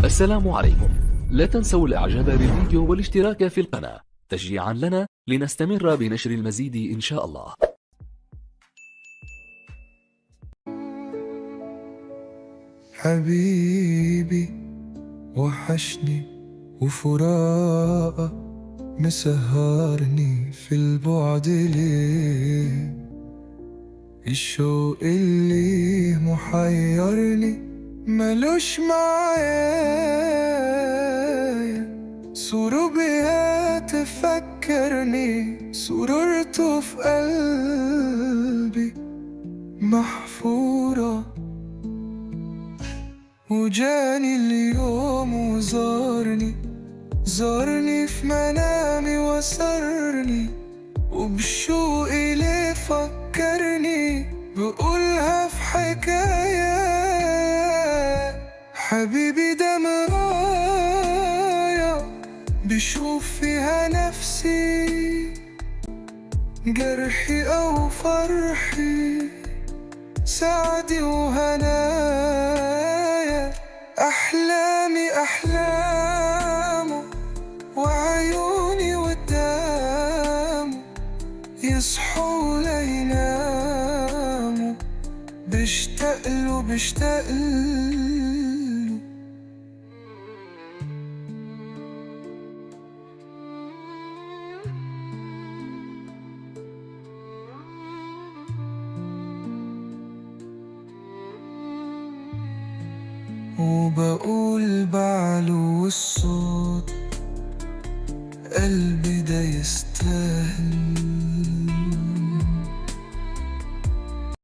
السلام عليكم. لا تنسوا الاعجاب بالفيديو والاشتراك في القناة تشجيعا لنا لنستمر بنشر المزيد إن شاء الله. حبيبي وحشني وفراقك مسهرني في البعد ليه، الشوق اللي محيرني ملوش معايا، سروبها تفكرني سرورته في قلبي محفورة، وجاني اليوم زارني في منامي وسرني، وبشوقي ليه فكرني بقولها في حكاية. حبيبي ده مرايا بشوف فيها نفسي، جرحي أو فرحي، سعدي وهنايا، أحلامي أحلامه وعيوني قدامه، يصحوا ليناموا بشتاقله. وبقول بعلو الصوت قلبي ده يستاهل